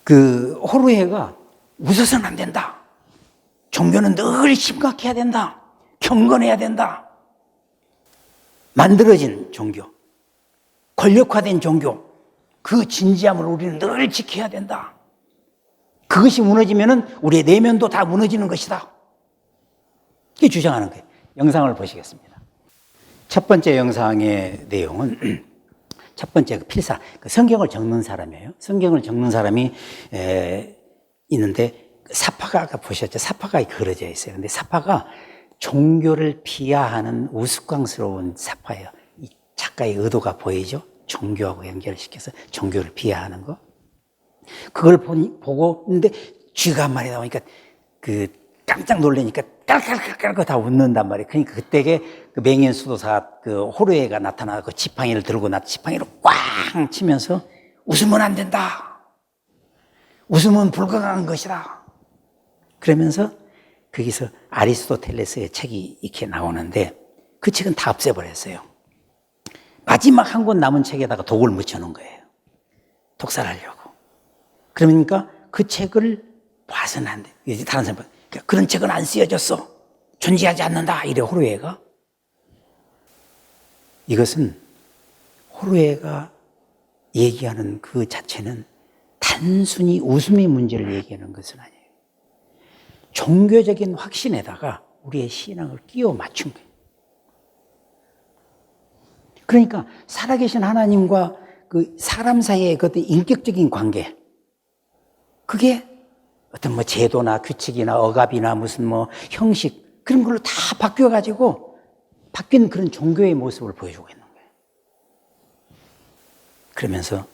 그 호르헤가 웃어서는 안 된다. 종교는 늘 심각해야 된다. 경건해야 된다. 만들어진 종교, 권력화된 종교, 그 진지함을 우리는 늘 지켜야 된다. 그것이 무너지면은 우리의 내면도 다 무너지는 것이다. 이게 주장하는 거예요. 영상을 보시겠습니다. 첫 번째 영상의 내용은 첫 번째 필사, 성경을 적는 사람이에요. 성경을 적는 사람이 있는데 사파가 아까 보셨죠? 사파가 그려져 있어요. 근데 사파가 종교를 비하하는 우스꽝스러운 사파예요. 이 작가의 의도가 보이죠? 종교하고 연결시켜서 종교를 비하하는 거. 그걸 보고 근데 쥐가 한 마리 나오니까 깜짝 놀라니까 깔깔깔깔 다 웃는단 말이에요. 그러니까 그때에 그 맹인 수도사 호르헤가 나타나고 지팡이를 들고 지팡이로 꽝 치면서 웃으면 안 된다. 웃음은 불건강한 것이다. 그러면서 거기서 아리스토텔레스의 책이 이렇게 나오는데 그 책은 다 없애버렸어요. 마지막 한 권 남은 책에다가 독을 묻혀놓은 거예요. 독살하려고. 그러니까 그 책을 봐서는 안 돼. 이제 다른 사람, 그런 책은 안 쓰여졌어. 존재하지 않는다. 이래 호르헤가. 이것은 호르헤가 얘기하는 그 자체는 단순히 웃음의 문제를 얘기하는 것은 아니에요. 종교적인 확신에다가 우리의 신앙을 끼워 맞춘 거예요. 그러니까 살아계신 하나님과 그 사람 사이의 그 인격적인 관계, 그게 어떤 뭐 제도나 규칙이나 억압이나 무슨 뭐 형식 그런 걸로 다 바뀌어가지고 바뀐 그런 종교의 모습을 보여주고 있는 거예요. 그러면서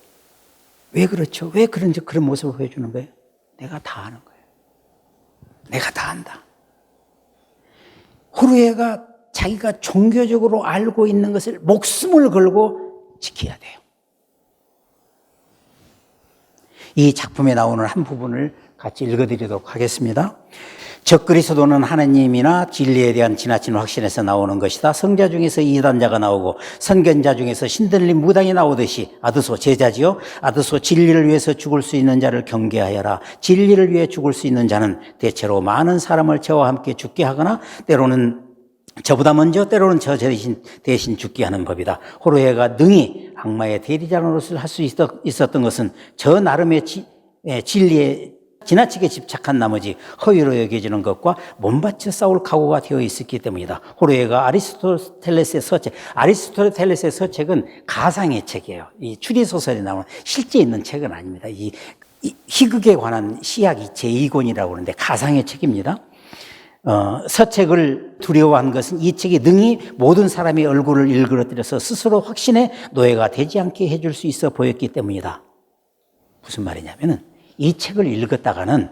왜 그렇죠? 왜 그런 모습을 보여주는 거예요? 내가 다 아는 거예요. 내가 다 안다. 호르헤가 자기가 종교적으로 알고 있는 것을 목숨을 걸고 지켜야 돼요. 이 작품에 나오는 한 부분을 같이 읽어드리도록 하겠습니다. 적 그리스도는 하나님이나 진리에 대한 지나친 확신에서 나오는 것이다. 성자 중에서 이단자가 나오고 선견자 중에서 신들린 무당이 나오듯이 아드소 제자지요. 아드소 진리를 위해서 죽을 수 있는 자를 경계하여라. 진리를 위해 죽을 수 있는 자는 대체로 많은 사람을 저와 함께 죽게 하거나 때로는 저보다 먼저 때로는 저 대신 죽게 하는 법이다. 호르헤가 능히 악마의 대리자로서 할 수 있었던 것은 저 나름의 진리에 지나치게 집착한 나머지 허위로 여겨지는 것과 몸바쳐 싸울 각오가 되어 있었기 때문이다. 호르헤가 아리스토텔레스의 서책은 가상의 책이에요. 이 추리소설에 나오는 실제 있는 책은 아닙니다. 이 희극에 관한 시학이 제2권이라고 하는데 가상의 책입니다. 서책을 두려워한 것은 이 책이 능히 모든 사람의 얼굴을 일그러뜨려서 스스로 확신의 노예가 되지 않게 해줄 수 있어 보였기 때문이다. 무슨 말이냐면은 이 책을 읽었다가는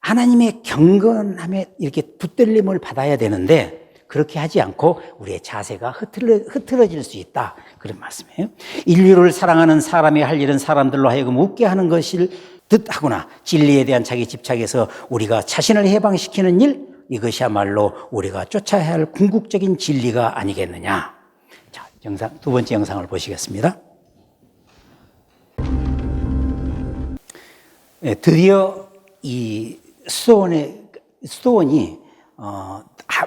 하나님의 경건함에 이렇게 붙들림을 받아야 되는데 그렇게 하지 않고 우리의 자세가 흐트러질 수 있다. 그런 말씀이에요. 인류를 사랑하는 사람이 할 일은 사람들로 하여금 웃게 하는 것일 듯 하구나. 진리에 대한 자기 집착에서 우리가 자신을 해방시키는 일, 이것이야말로 우리가 쫓아야 할 궁극적인 진리가 아니겠느냐. 자, 두 번째 영상을 보시겠습니다. 드디어 이 수도원이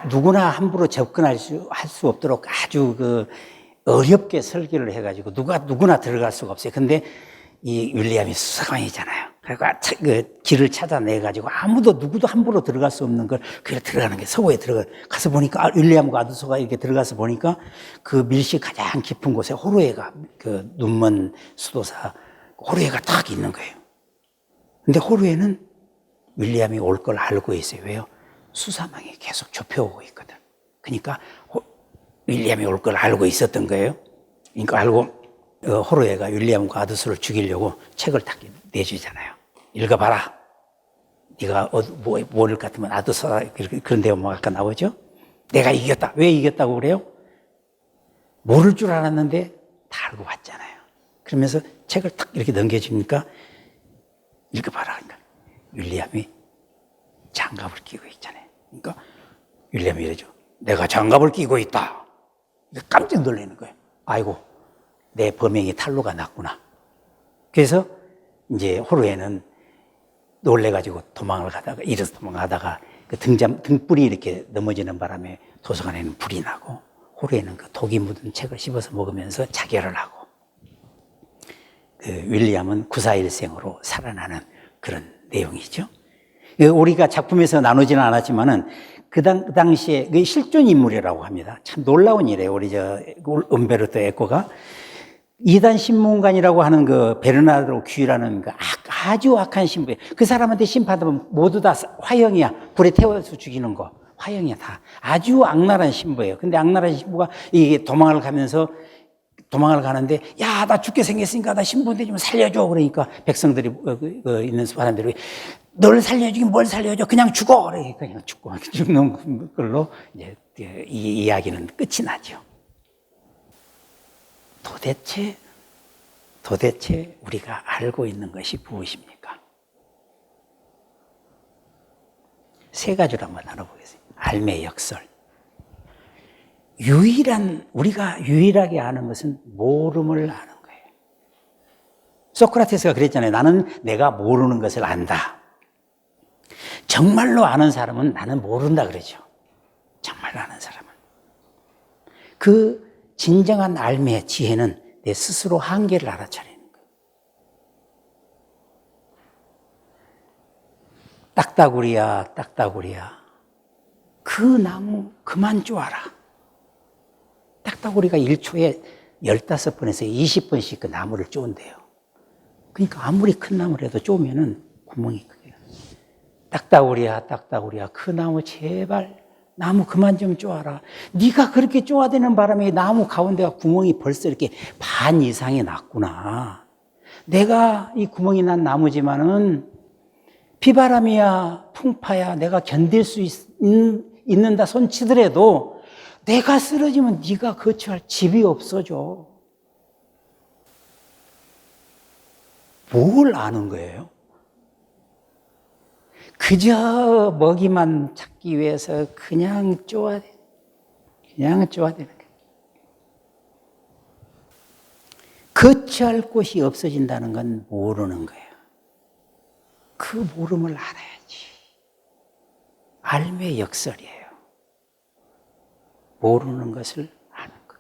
누구나 함부로 접근할 수 없도록 아주 어렵게 설계를 해가지고 누구나 들어갈 수가 없어요. 근데 이 윌리엄이 수사관이잖아요. 그러니까 그 길을 찾아내가지고 누구도 함부로 들어갈 수 없는 걸 그래 들어가는 게 서고에 가서 보니까 윌리엄과 아드소가 이렇게 들어가서 보니까 그 밀실 가장 깊은 곳에 호르헤가 그 눈먼 수도사 호르헤가 딱 있는 거예요. 근데 호르헤는 윌리엄이 올 걸 알고 있어요. 왜요? 수사망이 계속 좁혀오고 있거든. 그러니까 윌리엄이 올 걸 알고 있었던 거예요. 그러니까 알고 호르헤가 윌리엄과 아드소를 죽이려고 책을 딱 내주잖아요. 읽어봐라. 네가 뭐를 같으면 아드소라 그런 데가 뭐 아까 나오죠? 내가 이겼다. 왜 이겼다고 그래요? 모를 줄 알았는데 다 알고 왔잖아요. 그러면서 책을 딱 이렇게 넘겨주니까 읽어봐라. 그러니까 윌리엄이 장갑을 끼고 있잖아요. 그러니까 윌리엄이 이러죠. 내가 장갑을 끼고 있다. 깜짝 놀라는 거예요. 아이고, 내 범행이 탄로가 났구나. 그래서 이제 호르헤는 놀래가지고 일어서 도망가다가 그 등불이 이렇게 넘어지는 바람에 도서관에는 불이 나고 호르헤는 그 독이 묻은 책을 씹어서 먹으면서 자결을 하고 그 윌리엄은 구사일생으로 살아나는 그런 내용이죠. 우리가 작품에서 나누지는 않았지만은 그 당시에 그 실존 인물이라고 합니다. 참 놀라운 일이에요. 우리 음베르토 에코가 이단 신문관이라고 하는 그 베르나르도 귀라는 그 아주 악한 신부예요. 그 사람한테 심판하면 모두 다 화형이야. 불에 태워서 죽이는 거. 화형이야, 다. 아주 악랄한 신부예요. 근데 악랄한 신부가 이게 도망을 가는데, 야, 나 죽게 생겼으니까 나 신부인데 좀 살려줘. 그러니까 백성들이, 있는 사람들이, 널 살려주긴 뭘 살려줘. 그냥 죽어. 그냥 죽는 걸로 이제 이 이야기는 끝이 나죠. 도대체 우리가 알고 있는 것이 무엇입니까? 세 가지로 한번 나눠보겠습니다. 알매 역설. 우리가 유일하게 아는 것은 모름을 아는 거예요. 소크라테스가 그랬잖아요. 나는 내가 모르는 것을 안다. 정말로 아는 사람은 나는 모른다 그러죠. 정말로 아는 사람은. 그 진정한 알매의 지혜는 내 스스로 한계를 알아차리는 거예요. 딱따구리야, 딱따구리야. 그 나무 그만 쪼아라. 딱따구리가 1초에 15번에서 20번씩 그 나무를 쪼은대요. 그러니까 아무리 큰 나무라도 쪼으면은 구멍이 크게. 딱따구리야, 딱따구리야. 그 나무 제발 나무 그만 좀 쪼아라. 네가 그렇게 쪼아대는 바람에 나무 가운데가 구멍이 벌써 이렇게 반 이상이 났구나. 내가 이 구멍이 난 나무지만은 비바람이야, 풍파야, 내가 견딜 수 있는다 손치더라도 내가 쓰러지면 네가 거처할 집이 없어져. 뭘 아는 거예요? 그저 먹이만 찾기 위해서 그냥 쪼아대는 거예요. 거처할 곳이 없어진다는 건 모르는 거예요. 그 모름을 알아야지. 알매 역설이에요. 모르는 것을 아는 것.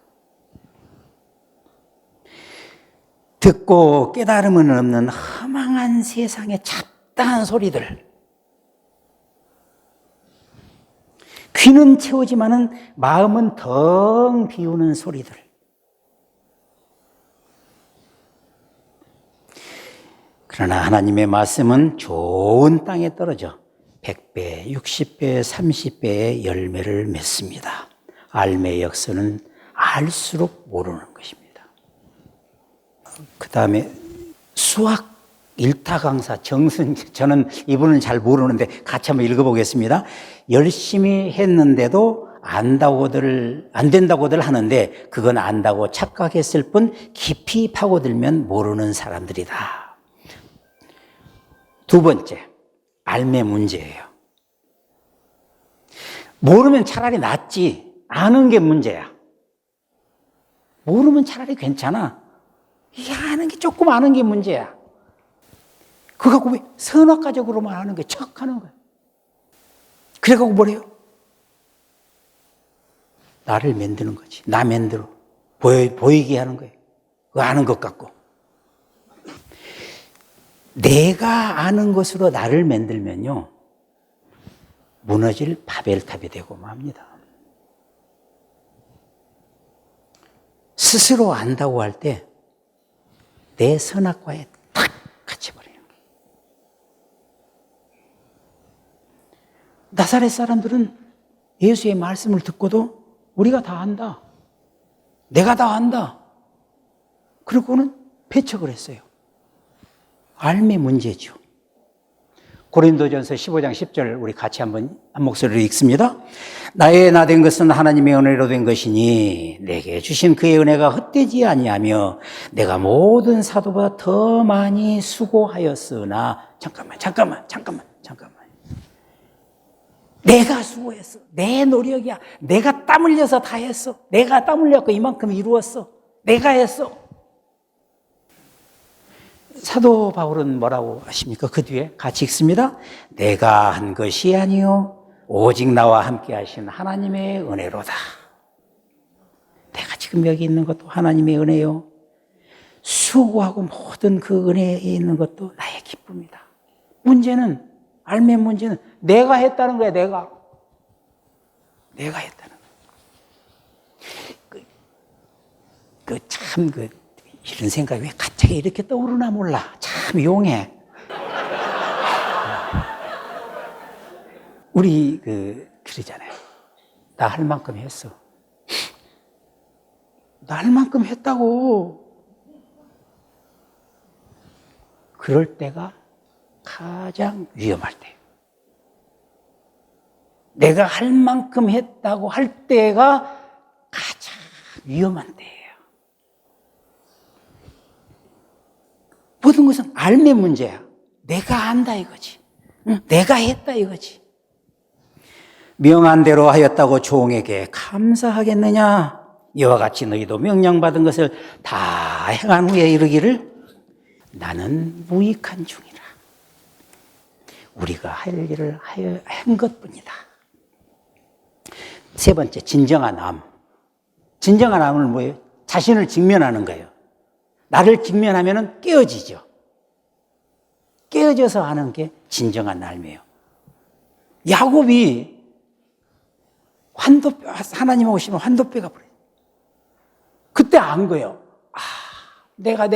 듣고 깨달음은 없는 허망한 세상의 잡다한 소리들. 귀는 채우지만은 마음은 덩 비우는 소리들. 그러나 하나님의 말씀은 좋은 땅에 떨어져 100배, 60배, 30배의 열매를 맺습니다. 알매 역설은 알수록 모르는 것입니다. 그 다음에 수학 1타 강사 저는 이분은 잘 모르는데 같이 한번 읽어보겠습니다. 열심히 했는데도 안 된다고들 하는데 그건 안다고 착각했을 뿐 깊이 파고들면 모르는 사람들이다. 두 번째, 알매 문제예요. 모르면 차라리 낫지. 아는 게 문제야. 모르면 차라리 괜찮아. 이게 조금 아는 게 문제야. 그거 갖고 왜 선악과적으로만 아는 게 척하는 거야. 그래갖고 뭐래요? 나를 만드는 거지. 나 만들어. 보이게 하는 거예요. 그 아는 것 같고. 내가 아는 것으로 나를 만들면요. 무너질 바벨탑이 되고 맙니다. 스스로 안다고 할 때 내 선악과에 탁 갇혀버리는 거예요. 나사렛 사람들은 예수의 말씀을 듣고도 우리가 다 안다. 내가 다 안다. 그러고는 배척을 했어요. 알매 문제죠. 고린도전서 15장 10절 우리 같이 한번 한 목소리로 읽습니다. 나의 나 된 것은 하나님의 은혜로 된 것이니 내게 주신 그의 은혜가 헛되지 아니하며 내가 모든 사도보다 더 많이 수고하였으나 잠깐만. 내가 수고했어. 내 노력이야. 내가 땀 흘려서 다 했어. 내가 땀 흘려서 이만큼 이루었어. 내가 했어. 사도 바울은 뭐라고 하십니까? 그 뒤에 같이 읽습니다. 내가 한 것이 아니요 오직 나와 함께 하신 하나님의 은혜로다. 내가 지금 여기 있는 것도 하나님의 은혜요. 수고하고 모든 그 은혜에 있는 것도 나의 기쁨이다. 문제는 알매 문제는 내가 했다는 거야. 내가 했다는 거야. 이런 생각이 왜 갑자기 이렇게 떠오르나 몰라. 참 용해. 우리 그러잖아요. 나 할 만큼 했어. 나 할 만큼 했다고. 그럴 때가 가장 위험할 때. 내가 할 만큼 했다고 할 때가 가장 위험한 때예요. 모든 것은 알매 문제야. 내가 안다 이거지. 내가 했다 이거지. 명한 대로 하였다고 종에게 감사하겠느냐? 이와 같이 너희도 명령받은 것을 다 행한 후에 이르기를 나는 무익한 중이라. 우리가 할 일을 한 것뿐이다. 세 번째, 진정한 암. 진정한 암은 뭐예요? 자신을 직면하는 거예요. 나를 직면하면 깨어지죠. 깨어져서 하는 게 진정한 삶이에요. 야곱이 하나님 오시면 환도뼈가 버려요. 그때 안 거예요. 내가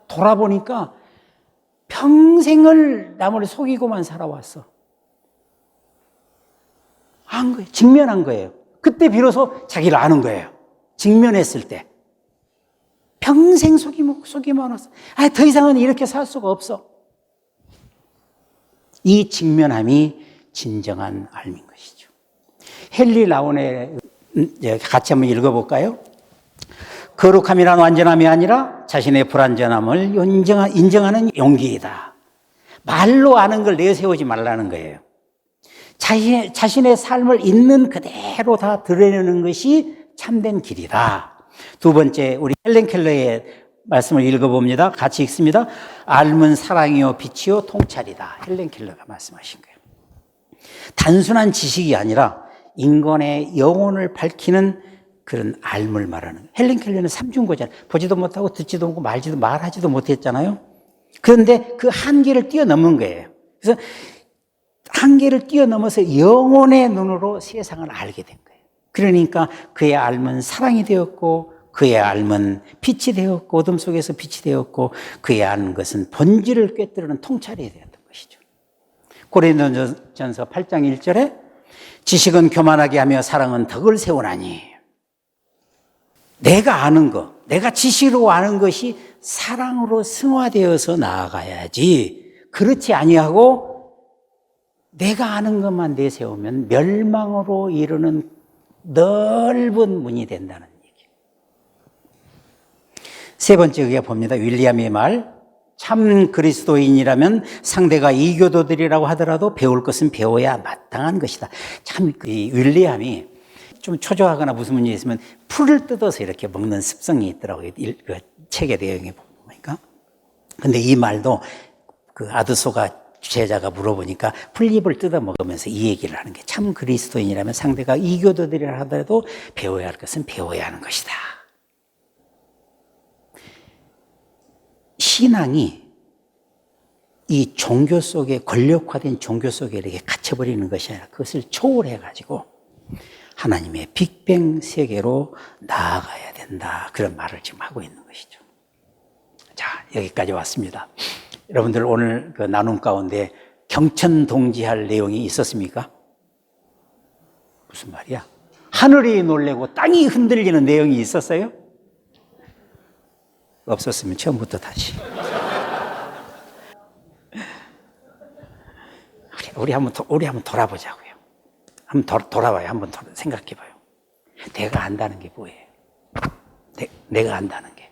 돌아보니까 평생을 남을 속이고만 살아왔어. 안 거예요. 직면한 거예요. 그때 비로소 자기를 아는 거예요. 직면했을 때. 평생 속이만 왔어. 더 이상은 이렇게 살 수가 없어. 이 직면함이 진정한 삶인 것이죠. 헨리 라운의 같이 한번 읽어볼까요? 거룩함이란 완전함이 아니라 자신의 불완전함을 인정하는 용기이다. 말로 아는 걸 내세우지 말라는 거예요. 자신의 삶을 있는 그대로 다 드러내는 것이 참된 길이다. 두 번째, 우리 헬렌 켈러의 말씀을 읽어봅니다. 같이 읽습니다. 삶은 사랑이요 빛이요 통찰이다. 헬렌 켈러가 말씀하신 거예요. 단순한 지식이 아니라 인간의 영혼을 밝히는 그런 삶을 말하는 거예요. 헬렌 켈러는 삼중고잖아요. 보지도 못하고 듣지도 못하고 말하지도 못했잖아요. 그런데 그 한계를 뛰어넘은 거예요. 그래서 한계를 뛰어넘어서 영혼의 눈으로 세상을 알게 된 거예요. 그러니까 그의 삶은 사랑이 되었고, 그의 삶은 빛이 되었고, 어둠 속에서 빛이 되었고, 그의 아는 것은 본질을 꿰뚫는 통찰이 되었던 것이죠. 고린도전서 8장 1절에 지식은 교만하게 하며 사랑은 덕을 세우나니, 내가 아는 것, 내가 지식으로 아는 것이 사랑으로 승화되어서 나아가야지, 그렇지 아니하고 내가 아는 것만 내세우면 멸망으로 이르는 넓은 문이 된다는 얘기예요. 세 번째 그게 봅니다. 윌리엄의 말. 참 그리스도인이라면 상대가 이교도들이라고 하더라도 배울 것은 배워야 마땅한 것이다. 참 이 윌리엄이 좀 초조하거나 무슨 문제 있으면 풀을 뜯어서 이렇게 먹는 습성이 있더라고요. 그 책의 내용에 보니까. 근데 이 말도 그 아드소가 제자가 물어보니까 풀잎을 뜯어 먹으면서 이 얘기를 하는 게 참 그리스도인이라면 상대가 이교도들이라 하더라도 배워야 할 것은 배워야 하는 것이다. 신앙이 이 종교 속에 권력화된 종교 속에 이렇게 갇혀버리는 것이 아니라 그것을 초월해가지고 하나님의 빅뱅 세계로 나아가야 된다. 그런 말을 지금 하고 있는 것이죠. 자, 여기까지 왔습니다. 여러분들 오늘 그 나눔 가운데 경천동지할 내용이 있었습니까? 무슨 말이야? 하늘이 놀래고 땅이 흔들리는 내용이 있었어요? 없었으면 처음부터 다시. 우리 한번 돌아보자고요. 한번 돌아봐요. 한번 생각해봐요. 내가 안다는 게 뭐예요? 내가 안다는 게.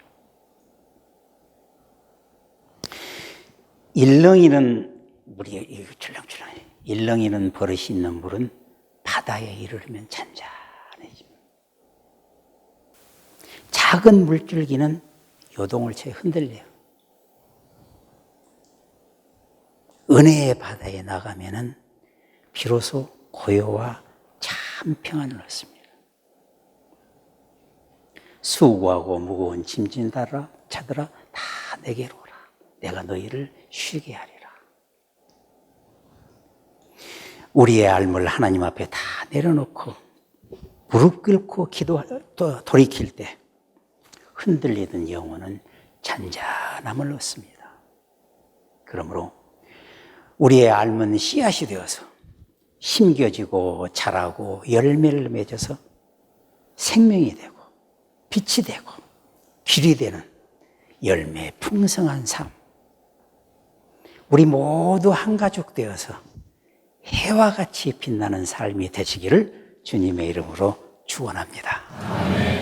일렁이는 물이 출렁출렁해. 일렁이는 버릇이 있는 물은 바다에 이르르면 잔잔해집니다. 작은 물줄기는 요동을 채 흔들려요. 은혜의 바다에 나가면은 비로소 고요와 참 평안을 얻습니다. 수고하고 무거운 짐진 자들아 다 내게로 오라. 내가 너희를 쉬게 하리라. 우리의 삶을 하나님 앞에 다 내려놓고 무릎 꿇고 또 돌이킬 때 흔들리던 영혼은 잔잔함을 얻습니다. 그러므로 우리의 삶은 씨앗이 되어서 심겨지고 자라고 열매를 맺어서 생명이 되고 빛이 되고 길이 되는 열매 풍성한 삶. 우리 모두 한 가족 되어서 해와 같이 빛나는 삶이 되시기를 주님의 이름으로 축원합니다.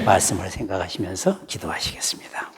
말씀을 생각하시면서 기도하시겠습니다.